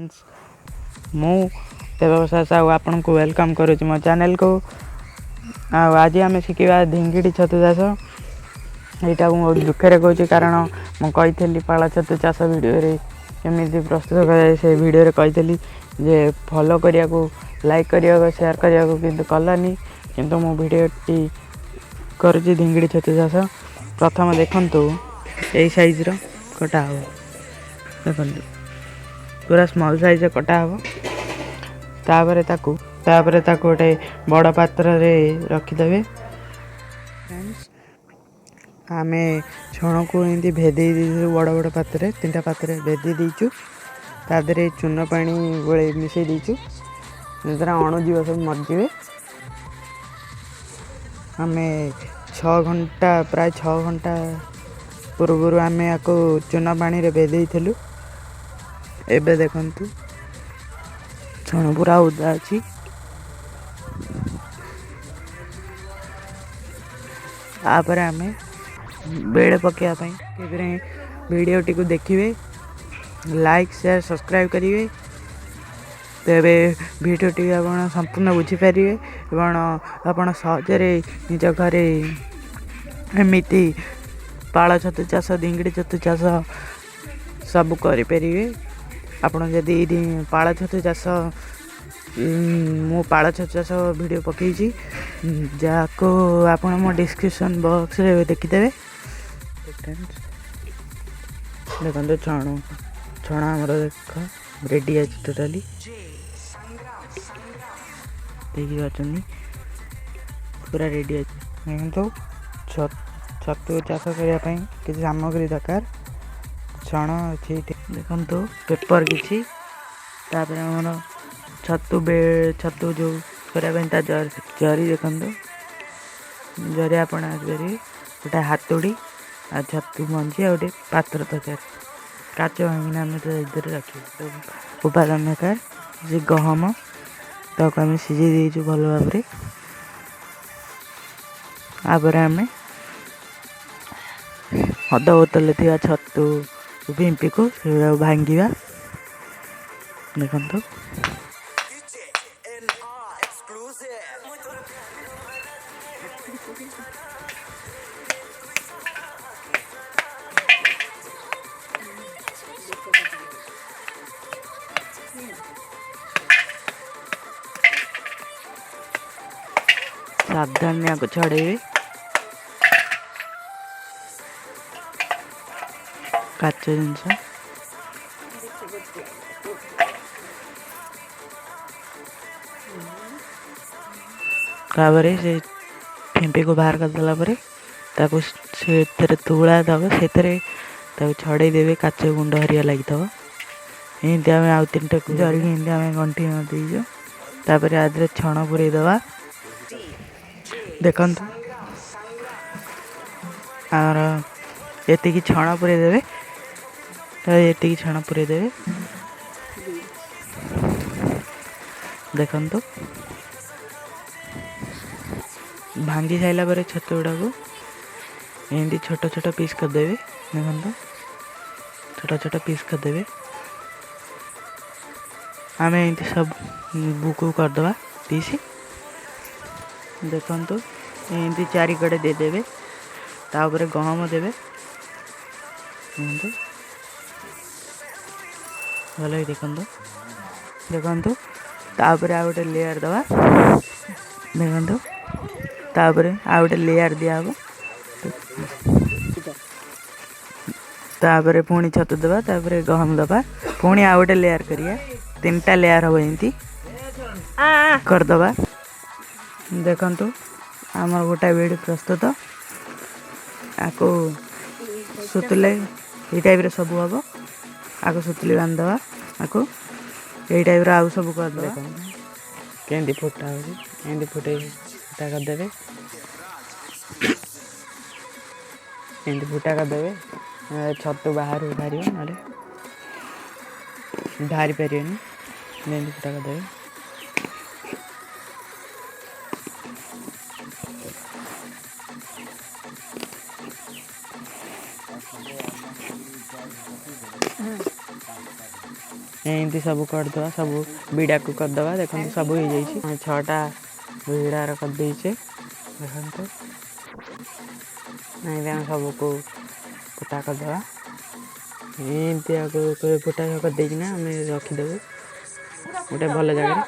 Friends मु देवसाय साहू आपन को वेलकम करूँ मो चैनल को। आज आम शिखा ढिंगी छतु चाष यहाँ बहुत दुखे कहूँ कारण मुझे पाଳ छतु चाष भिडियो केमी प्रस्तुत कराए से भिडियो कही जे फॉलो करने को लाइक करने को शेयर करने को किंतु कलानी किंतु मो भिडियोटी कर ढिंगी छतु चाष। प्रथम देखु यही साइज कटा हम देखो पूरा स्मॉल साइज कटा हम तापर गोटे बड़ पात्र रे रखिदे। आम छण को एमती भेदे बड़ बड़ पात्र 3टा पात्र भेदे देचु तादे चून पानी गोले मिसई देचु जो अणुजीव सब मरजे। आम 6 घंटा प्राय 6 घंटा पूर्व आम या चून पानी रे भेदे थिलु। एबे देखंतु छण पूरा उदा अच्छी आपर आम बेड़ पकाइवाई वीडियोटी को देखिए लाइक शेयर सब्सक्राइब करेंगे तेरे वीडियोटी आप संपूर्ण बुझीपारे आप सहजरे निज घर एमती पाଳ छतु चाष ढिंगी छतु चाष सब करें। आपड़ जदि पाଳ छतु चाष मो पाଳ छतु चाष वीडियो पकई जाको आप मो डिस्क्रिप्शन बॉक्स रे देखिदेवे। देखो छण आमर देख रेडी अच्छी टोटाली देखिए पूरा रेडी अच्छे। देखो छतु चाष करने किसी सामग्री दरकार छण अच्छी देखो पेपर किसी आमर छतु जो करने जरी देखो जरी आप गोटे हाथोड़ी आ छतु मंजी आ गोटे पात्र दरकार काच भांगिना आम इधर रखिए उपादान दरकार जे गहम ताको आम सीझे देचु भल भाव आपर आम अध बोतल थी छतु भिंपी को भांगा देखो सावधान या छड़े काच जिनस से फिंपी को बाहर कर तुला दब से छड़े देवे काच गुंड हरिया लगी एमती आम आउ 3टा जरिक एमती आम गंठी दीचु तापर आदि छण पूरे दवा देखु आर ये छण पूरे देवे ये छण पूरे देवे देखु भांगी साइला पर छतु गुड़ा को एमती छोट छोट पीस करदेवे देखो छोट छोट पीस करदेवे आम एमती सब बुक करदे पीस देखु एमती 4 कड़े देदेवे तापर गहम देवे भल देखु देखु तापर आ गोटे लेयर दवा देखु तापर आ गोटे लेयर दिहब तापर पुणी छतु दबा तापर गहम दबा पुणी आ गोटे लेयर करिया 3टा लेयर हम एमती करदबा देखु आमर गोटा बेड प्रस्तुत आपको सुतले ये टाइप सब हम आपको सुतली बांधवा आपको ये टाइप आउ सब करदे केंदी फुटा हो फुटे फुटा करदे एमती फुटा करदे छतु बाहर बाहर ना बाहरी पारे फुटा करदे एमती सब करदे सब बिड़ा को करदे देखो सब हो जाइए 6टा बिड़ार करदे देखो नहीं सबको पोटा करदे एमती आगे पोटा करदेना आम रखीदेव गोटे भल जगह।